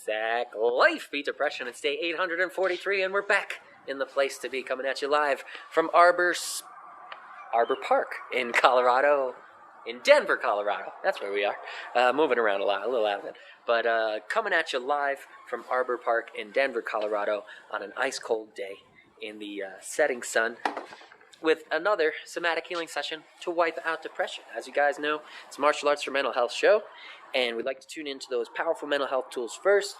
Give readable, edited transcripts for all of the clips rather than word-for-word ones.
Zach Life beat depression. It's day 843, and we're back in the place to be, coming at you live from Arbor Park in Colorado, in Denver, Colorado. That's where we are. Moving around a little out of it. But coming at you live from Arbor Park in Denver, Colorado on an ice-cold day in the setting sun with another somatic healing session to wipe out depression. As you guys know, it's a martial arts for mental health show, and we'd like to tune into those powerful mental health tools first.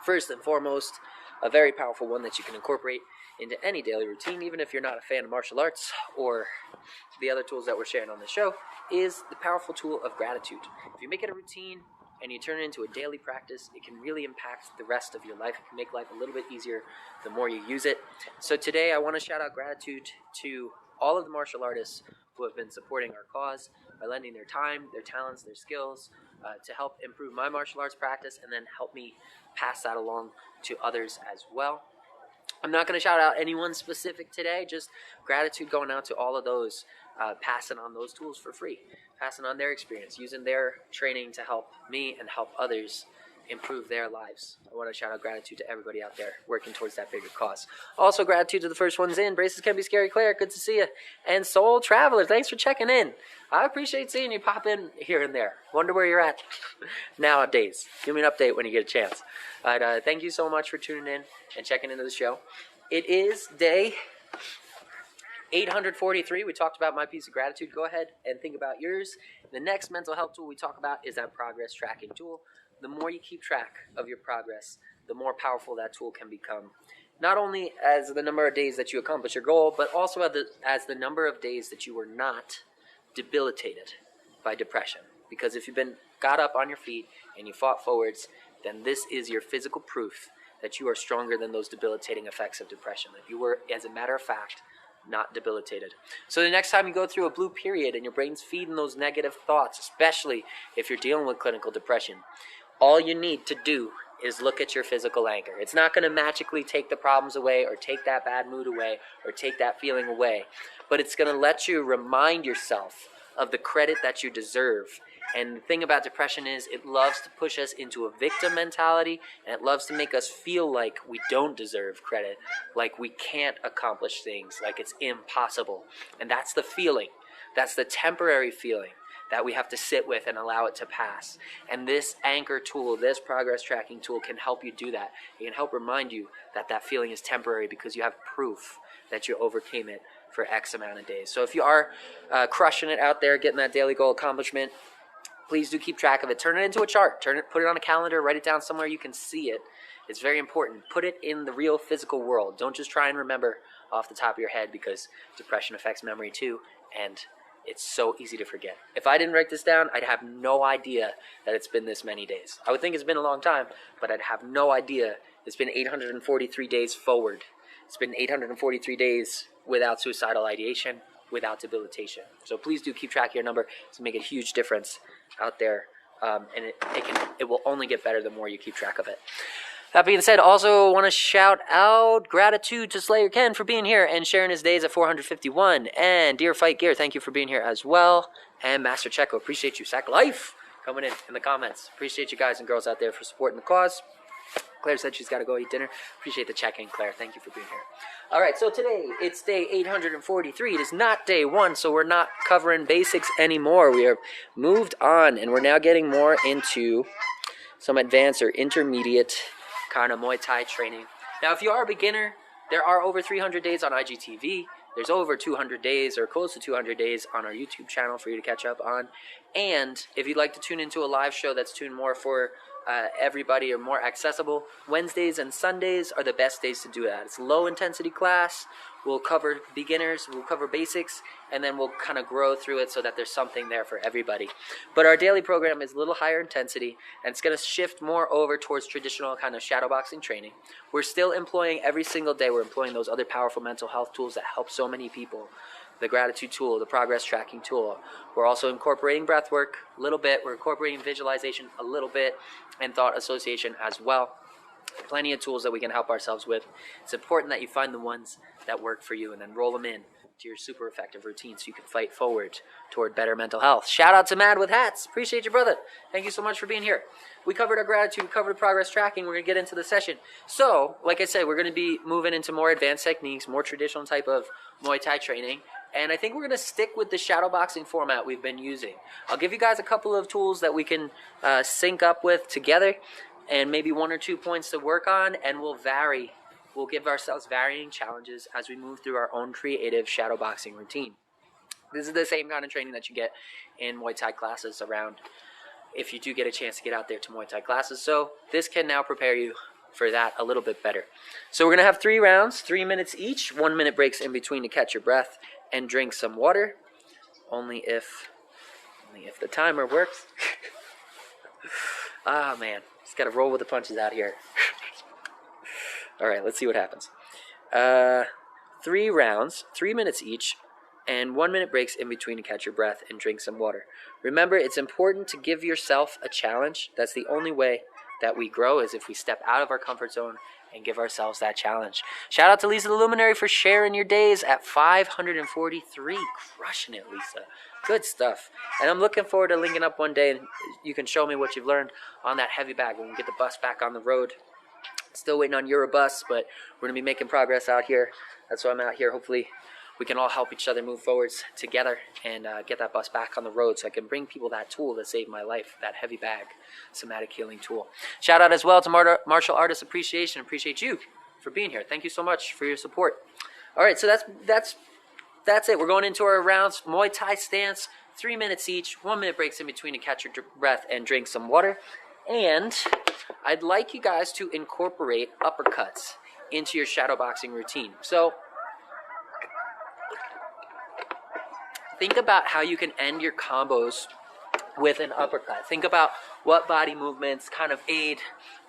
First and foremost, a very powerful one that you can incorporate into any daily routine, even if you're not a fan of martial arts or the other tools that we're sharing on the show, is the powerful tool of gratitude. If you make it a routine and you turn it into a daily practice, it can really impact the rest of your life. It can make life a little bit easier the more you use it. So today I want to shout out gratitude to all of the martial artists who have been supporting our cause by lending their time, their talents, their skills to help improve my martial arts practice and then help me pass that along to others as well. I'm not going to shout out anyone specific today, just gratitude going out to all of those passing on those tools for free, passing on their experience, using their training to help me and help others improve their lives. I want to shout out gratitude to everybody out there working towards that bigger cause. Also, gratitude to the first ones in. Braces Can Be Scary, Claire, good to see you. And Soul Traveler, thanks for checking in. I appreciate seeing you pop in here and there. Wonder where you're at nowadays. Give me an update when you get a chance. But thank you so much for tuning in and checking into the show. It is day 843. We talked about my piece of gratitude. Go ahead and think about yours. The next mental health tool we talk about is that progress tracking tool. The more you keep track of your progress, the more powerful that tool can become. Not only as the number of days that you accomplish your goal, but also as the number of days that you were not debilitated by depression. Because if you've been got up on your feet and you fought forwards, then this is your physical proof that you are stronger than those debilitating effects of depression. That you were, as a matter of fact, not debilitated. So the next time you go through a blue period and your brain's feeding those negative thoughts, especially if you're dealing with clinical depression, all you need to do is look at your physical anchor. It's not going to magically take the problems away or take that bad mood away or take that feeling away, but it's going to let you remind yourself of the credit that you deserve. And the thing about depression is it loves to push us into a victim mentality, and it loves to make us feel like we don't deserve credit, like we can't accomplish things, like it's impossible. And that's the feeling. That's the temporary feeling that we have to sit with and allow it to pass. And this anchor tool, this progress tracking tool can help you do that. It can help remind you that that feeling is temporary because you have proof that you overcame it for X amount of days. So if you are crushing it out there, getting that daily goal accomplishment, please do keep track of it. Turn it into a chart. Put it on a calendar, write it down somewhere you can see it. It's very important. Put it in the real physical world. Don't just try and remember off the top of your head because depression affects memory too, and it's so easy to forget. If I didn't write this down, I'd have no idea that it's been this many days. I would think it's been a long time, but I'd have no idea it's been 843 days forward. It's been 843 days without suicidal ideation, without debilitation. So please do keep track of your number to make a huge difference out there, and it will only get better the more you keep track of it. That being said, also want to shout out gratitude to Slayer Ken for being here and sharing his days at 451. And Dear Fight Gear, thank you for being here as well. And Master Checo, appreciate you. Sack Life coming in the comments. Appreciate you guys and girls out there for supporting the cause. Claire said she's got to go eat dinner. Appreciate the check-in, Claire. Thank you for being here. All right, so today it's day 843. It is not day one, so we're not covering basics anymore. We are moved on, and we're now getting more into some advanced or intermediate kind of Muay Thai training. Now, if you are a beginner, there are over 300 days on IGTV. There's over 200 days or close to 200 days on our YouTube channel for you to catch up on. And if you'd like to tune into a live show that's tuned more for everybody or more accessible, Wednesdays and Sundays are the best days to do that. It's a low intensity class. We'll cover beginners, we'll cover basics, and then we'll kind of grow through it so that there's something there for everybody. But our daily program is a little higher intensity, and it's going to shift more over towards traditional kind of shadowboxing training. We're still employing every single day, we're employing those other powerful mental health tools that help so many people. The gratitude tool, the progress tracking tool. We're also incorporating breath work a little bit. We're incorporating visualization a little bit and thought association as well. Plenty of tools that we can help ourselves with. It's important that you find the ones that work for you and then roll them in to your super effective routine so you can fight forward toward better mental health. Shout out to Mad with Hats. Appreciate you, brother. Thank you so much for being here. We covered our gratitude. We covered progress tracking. We're going to get into the session. So, like I said, we're going to be moving into more advanced techniques, more traditional type of Muay Thai training. And I think we're going to stick with the shadowboxing format we've been using. I'll give you guys a couple of tools that we can sync up with together and maybe 1 or 2 points to work on, and we'll vary. We'll give ourselves varying challenges as we move through our own creative shadowboxing routine. This is the same kind of training that you get in Muay Thai classes around if you do get a chance to get out there to Muay Thai classes. So this can now prepare you for that a little bit better. So we're going to have 3 rounds, 3 minutes each, 1 minute breaks in between to catch your breath and drink some water. Only if the timer works. Ah, man. Just got to roll with the punches out here. All right, let's see what happens. 3 rounds, 3 minutes each, and 1 minute breaks in between to catch your breath and drink some water. Remember, it's important to give yourself a challenge. That's the only way that we grow, is if we step out of our comfort zone and give ourselves that challenge. Shout out to Lisa the Luminary for sharing your days at 543. Crushing it, Lisa. Good stuff. And I'm looking forward to linking up one day and you can show me what you've learned on that heavy bag when we get the bus back on the road. Still waiting on Eurobus, but we're going to be making progress out here. That's why I'm out here. Hopefully we can all help each other move forwards together and get that bus back on the road so I can bring people that tool that saved my life, that heavy bag somatic healing tool. Shout out as well to Martial Artist Appreciation. Appreciate you for being here. Thank you so much for your support. All right, so that's it. We're going into our rounds. Muay Thai stance, 3 minutes each, 1 minute breaks in between to catch your breath and drink some water. And I'd like you guys to incorporate uppercuts into your shadowboxing routine. So think about how you can end your combos with an uppercut. Think about what body movements kind of aid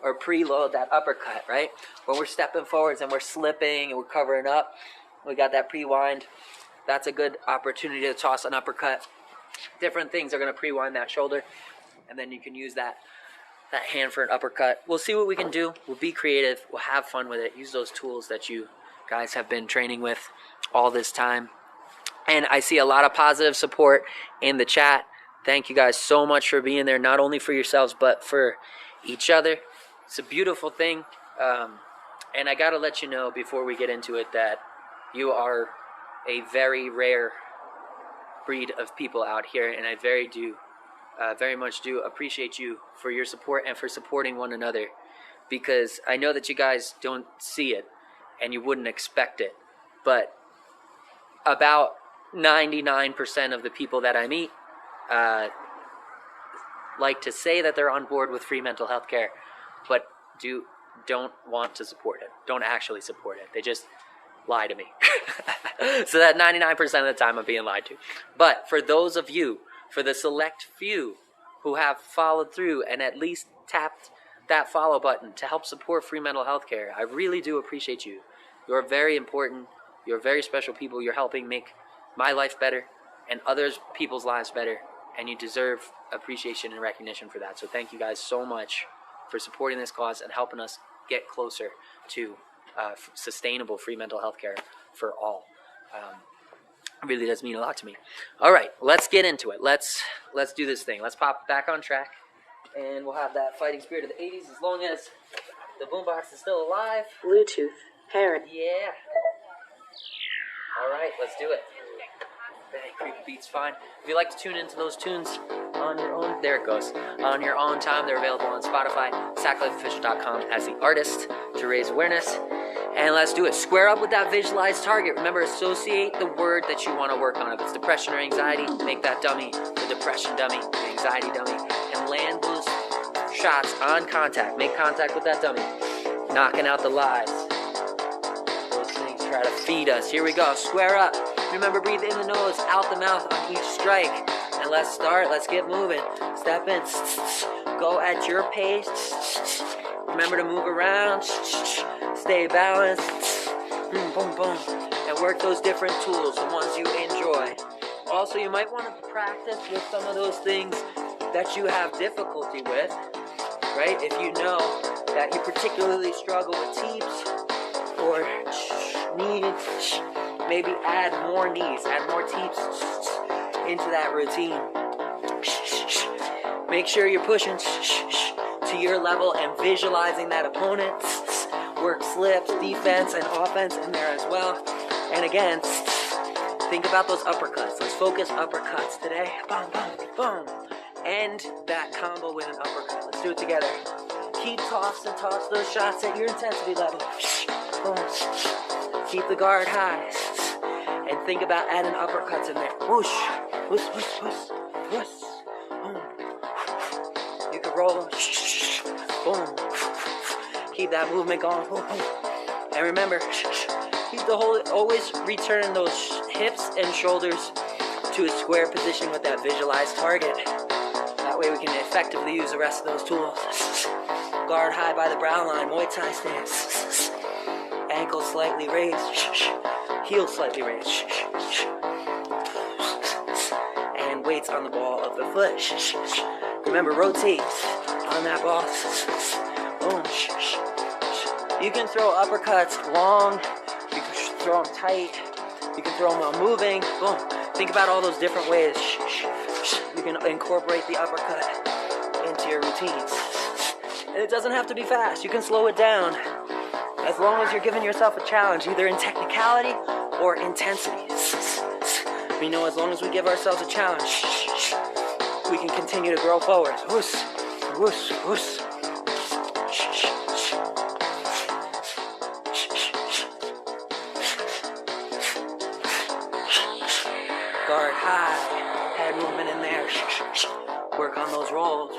or preload that uppercut, right? When we're stepping forwards and we're slipping and we're covering up, we got that pre-wind. That's a good opportunity to toss an uppercut. Different things are going to pre-wind that shoulder, and then you can use that hand for an uppercut. We'll see what we can do. We'll be creative. We'll have fun with it. Use those tools that you guys have been training with all this time. And I see a lot of positive support in the chat. Thank you guys so much for being there, not only for yourselves, but for each other. It's a beautiful thing. And I got to let you know before we get into it that you are a very rare breed of people out here, and I very much do appreciate you for your support and for supporting one another, because I know that you guys don't see it and you wouldn't expect it, but about 99% of the people that I meet like to say that they're on board with free mental health care, but don't want to support it, don't actually support it. They just lie to me. So that 99% of the time I'm being lied to. But for those of you, for the select few who have followed through and at least tapped that follow button to help support free mental health care, I really do appreciate you. You're very important. You're very special people. You're helping make my life better and others people's lives better, and you deserve appreciation and recognition for that. So thank you guys so much for supporting this cause and helping us get closer to sustainable free mental health care for all. It really does mean a lot to me. All right, let's get into it. Let's do this thing. Let's pop back on track, and we'll have that fighting spirit of the 80s as long as the boombox is still alive. Bluetooth paired. Yeah. All right, let's do it. Hey, creepy beats fine. If you'd like to tune into those tunes on your own, there it goes. On your own time, they're available on Spotify, sacklifeofficial.com as the artist to raise awareness. And let's do it. Square up with that visualized target. Remember, associate the word that you want to work on. If it's depression or anxiety, make that dummy the depression dummy, the anxiety dummy, and land those shots on contact. Make contact with that dummy. Knocking out the lies. Those things try to feed us. Here we go. Square up. Remember, breathe in the nose, out the mouth on each strike. And let's start. Let's get moving. Step in. Go at your pace. Remember to move around. Stay balanced. Boom, boom. And work those different tools, the ones you enjoy. Also, you might want to practice with some of those things that you have difficulty with, right? If you know that you particularly struggle with teeps or knees, maybe add more knees, add more teeps into that routine. Make sure you're pushing to your level and visualizing that opponent. Work slips, defense, and offense in there as well. And again, think about those uppercuts. Let's focus uppercuts today. Boom, boom, boom. End that combo with an uppercut. Let's do it together. Keep toss those shots at your intensity level. Boom. Keep the guard high. And think about adding uppercuts in there. Whoosh, whoosh, whoosh, whoosh, whoosh. Boom. You can roll them. Boom. Keep that movement going. Boom, boom. And remember, always return those hips and shoulders to a square position with that visualized target. That way we can effectively use the rest of those tools. Guard high by the brow line, Muay Thai stance. Ankles slightly raised, heels slightly raised. And weights on the ball of the foot. Remember, rotate on that ball. Boom. You can throw uppercuts long, you can throw them tight, you can throw them while moving. Boom. Think about all those different ways you can incorporate the uppercut into your routines. And it doesn't have to be fast. You can slow it down as long as you're giving yourself a challenge, either in technicality or intensity. We know as long as we give ourselves a challenge, we can continue to grow forward. Whoosh, whoosh, whoosh. Guard high, head movement in there. Work on those rolls.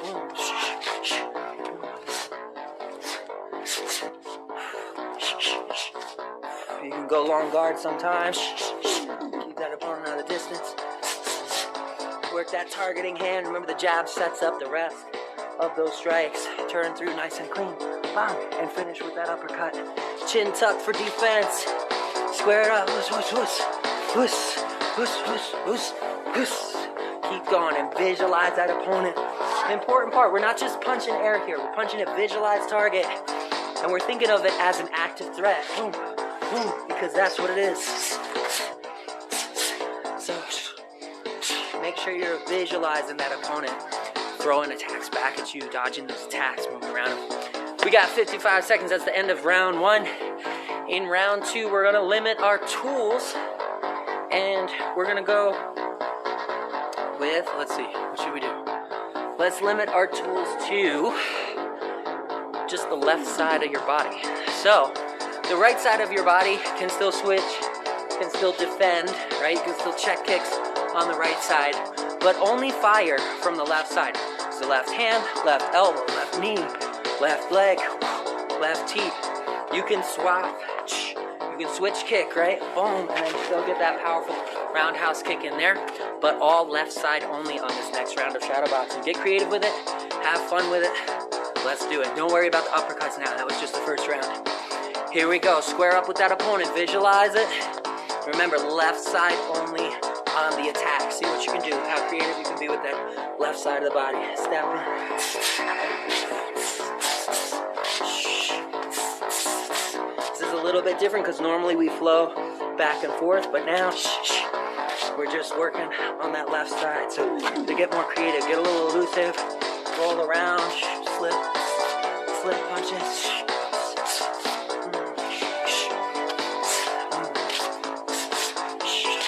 You can go long guard sometimes. Keep that opponent out of the distance. Work that targeting hand. Remember, the jab sets up the rest of those strikes. Turn through nice and clean. Bang, and finish with that uppercut. Chin tuck for defense. Square it up. Whoosh, whoosh, whoosh. Whoosh. Whoosh, whoosh, whoosh, whoosh. Keep going and visualize that opponent. The important part, we're not just punching air here. We're punching a visualized target. And we're thinking of it as an active threat. Boom, boom, because that's what it is. So, make sure you're visualizing that opponent. Throwing attacks back at you, dodging those attacks, moving around them. We got 55 seconds. That's the end of round one. In round two, we're going to limit our tools. And we're gonna go with, let's see, what should we do? Let's limit our tools to just the left side of your body. So, the right side of your body can still switch, can still defend, right? You can still check kicks on the right side, but only fire from the left side. So left hand, left elbow, left knee, left leg, left teep. You can swap. You can switch kick, right? Boom, and then still get that powerful roundhouse kick in there. But all left side only on this next round of shadow boxing. Get creative with it. Have fun with it. Let's do it. Don't worry about the uppercuts now. That was just the first round. Here we go. Square up with that opponent. Visualize it. Remember, left side only on the attack. See what you can do. How creative you can be with that left side of the body. Step in. A little bit different because normally we flow back and forth, but now we're just working on that left side. So to get more creative, get a little elusive, roll around, slip punches.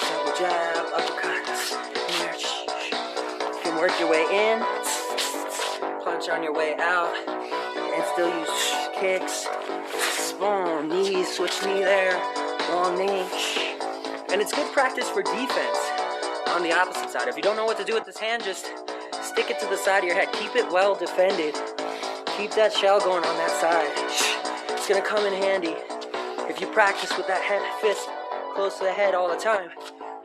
Double jab, uppercuts. You can work your way in, punch on your way out, and still use kicks. Boom, knees, switch knee there, long knee. And it's good practice for defense on the opposite side. If you don't know what to do with this hand, just stick it to the side of your head. Keep it well defended. Keep that shell going on that side. It's gonna come in handy. If you practice with that head fist close to the head all the time,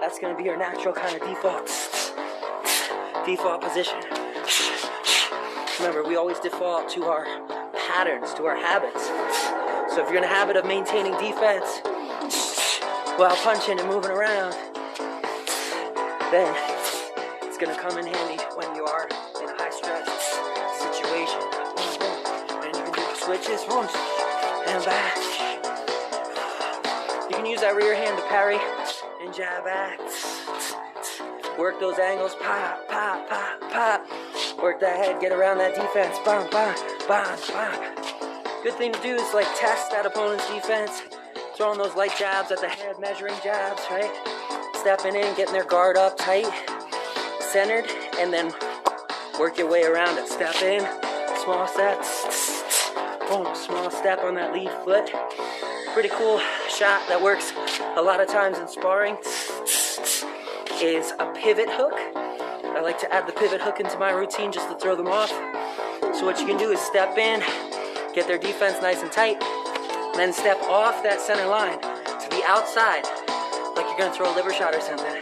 that's gonna be your natural kind of default position. Remember, we always default to our patterns, to our habits. So if you're in a habit of maintaining defense while punching and moving around, then it's gonna come in handy when you are in a high stress situation. And you can do the switches, and back. You can use that rear hand to parry and jab back. Work those angles, pop, pop, pop, pop. Work that head, get around that defense, bam, bam, bam, bam. Good thing to do is like test that opponent's defense. Throwing those light jabs at the head, measuring jabs, right? Stepping in, getting their guard up tight, centered, and then work your way around it. Step in, small steps, boom, small step on that lead foot. Pretty cool shot that works a lot of times in sparring is a pivot hook. I like to add the pivot hook into my routine just to throw them off. So what you can do is step in, get their defense nice and tight, then step off that center line to the outside, like you're gonna throw a liver shot or something.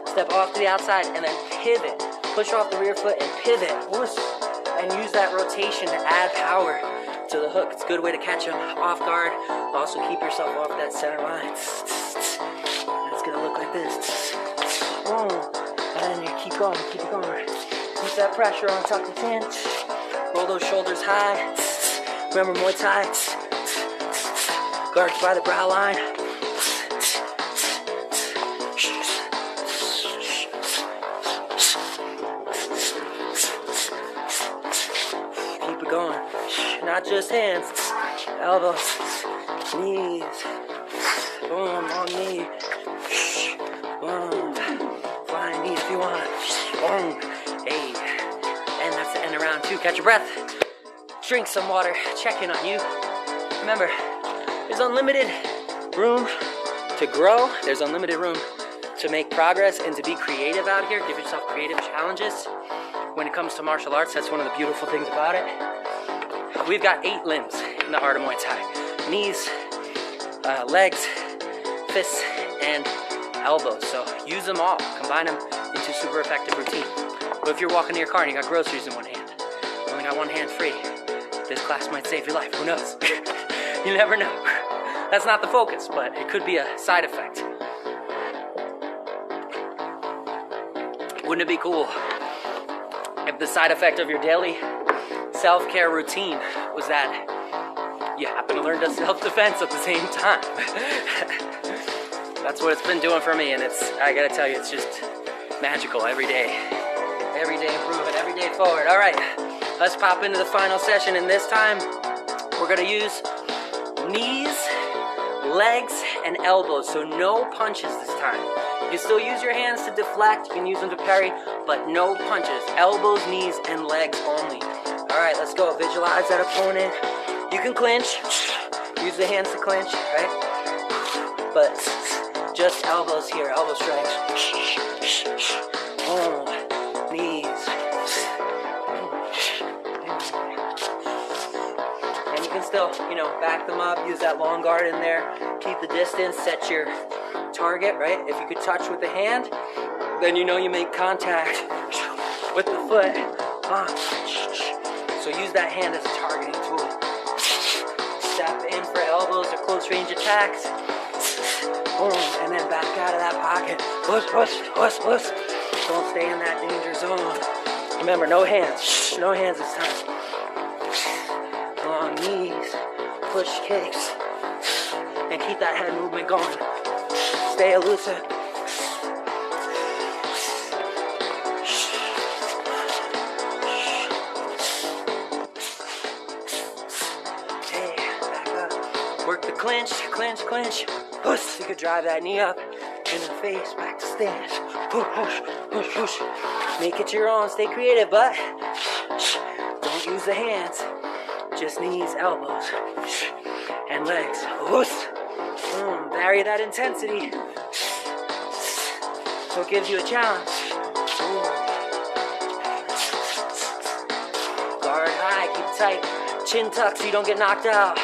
Step off to the outside and then pivot. Push off the rear foot and pivot. Whoosh, and use that rotation to add power to the hook. It's a good way to catch them off guard. Also keep yourself off that center line. And it's gonna look like this. And then you keep going, keep going. Keep that pressure on, tuck the chin. Roll those shoulders high. Remember Muay Thai. Guards by the brow line. Keep it going. Not just hands. Elbows. Knees. Boom, long knee. Boom. Flying knee if you want. Boom. Hey. And that's the end of round 2. Catch your breath. Drink some water. Check in on you. Remember, there's unlimited room to grow. There's unlimited room to make progress and to be creative out here. Give yourself creative challenges. When it comes to martial arts, that's one of the beautiful things about it. We've got 8 limbs in the art of Muay Thai. Knees, legs, fists, and elbows. So use them all. Combine them into a super effective routine. But if you're walking to your car and you got groceries in one hand, you only got one hand free, this class might save your life. Who knows? You never know. That's not the focus, but it could be a side effect. Wouldn't it be cool if the side effect of your daily self-care routine was that you happen to learn to self-defense at the same time? That's what it's been doing for me, and I gotta tell you, it's just magical every day. Every day improving, every day forward. All right, let's pop into the final session, and this time we're gonna use knees, legs, and elbows, so no punches this time. You can still use your hands to deflect, you can use them to parry, but no punches. Elbows, knees, and legs only. All right, let's go. Visualize that opponent. You can clinch, use the hands to clinch, right? But just elbows here, elbow strikes. Knees. And you can still, back them up, use that long guard in there, keep the distance, set your target, right? If you could touch with the hand, then you make contact with the foot. So use that hand as a targeting tool. Step in for elbows or close range attacks. Boom, and then back out of that pocket. Push, push, push, push. Don't stay in that danger zone. Remember, no hands. No hands this time. Long knees, push kicks, and keep that head movement going. Stay elusive. Hey, back up. Work the clinch, clinch, clinch. Push. You could drive that knee up in the face, back to stance. Push, push, push, push. Make it your own. Stay creative, but don't use the hands. Just knees, elbows, and legs. Vary that intensity. So it gives you a challenge. Guard high, keep it tight. Chin tuck so you don't get knocked out.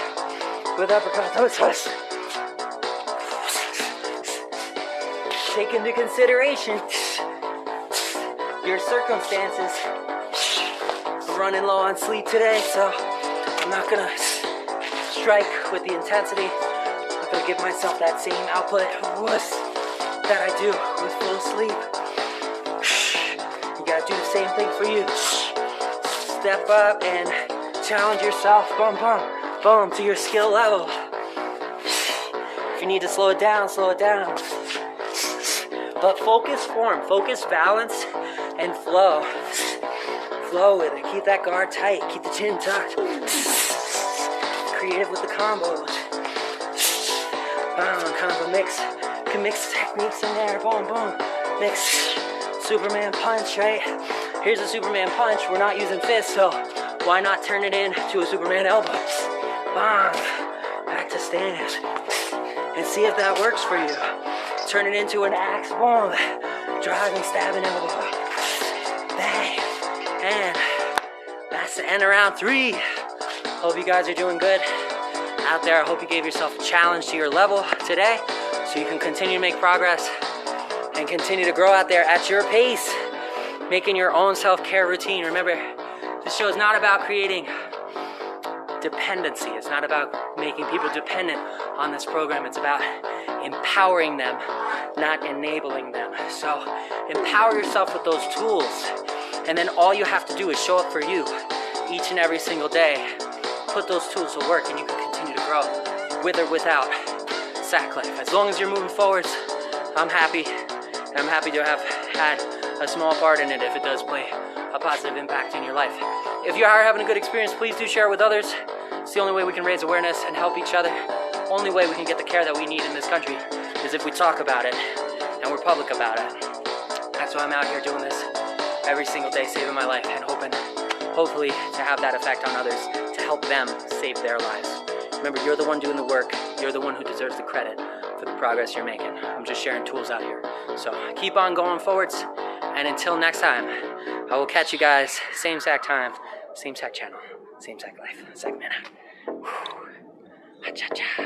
With uppercuts. Take into consideration your circumstances. I'm running low on sleep today, so I'm not gonna strike with the intensity. I'm not gonna give myself that same output that I do with full sleep. You gotta do the same thing for you. Step up and challenge yourself. Boom, boom, boom, to your skill level. If you need to slow it down, slow it down. But focus form, focus balance, and flow. Flow with it. Keep that guard tight. Keep the chin tucked. Creative with the combos. Kind of a mix. You can mix techniques in there. Boom, boom. Mix. Superman punch, right? Here's a Superman punch. We're not using fists, so why not turn it into a Superman elbow? Bang. Back to stance. And see if that works for you. Turn it into an axe. Boom. Driving, stabbing elbow. Bang. And that's the end of round 3. Hope you guys are doing good out there. I hope you gave yourself a challenge to your level today so you can continue to make progress and continue to grow out there at your pace, making your own self-care routine. Remember, this show is not about creating dependency. It's not about making people dependent on this program. It's about empowering them, not enabling them. So empower yourself with those tools. And then all you have to do is show up for you each and every single day. Put those tools to work and you can continue to grow with or without sack life. As long as you're moving forwards, I'm happy. And I'm happy to have had a small part in it if it does play a positive impact in your life. If you are having a good experience, please do share it with others. It's the only way we can raise awareness and help each other. Only way we can get the care that we need in this country is if we talk about it and we're public about it. That's why I'm out here doing this every single day, saving my life and hopefully to have that effect on others, to help them save their lives. Remember, you're the one doing the work. You're the one who deserves the credit for the progress you're making. I'm just sharing tools out here. So keep on going forwards. And until next time, I will catch you guys, same sack time, same sack channel, same sack life, sack manner. Cha-cha.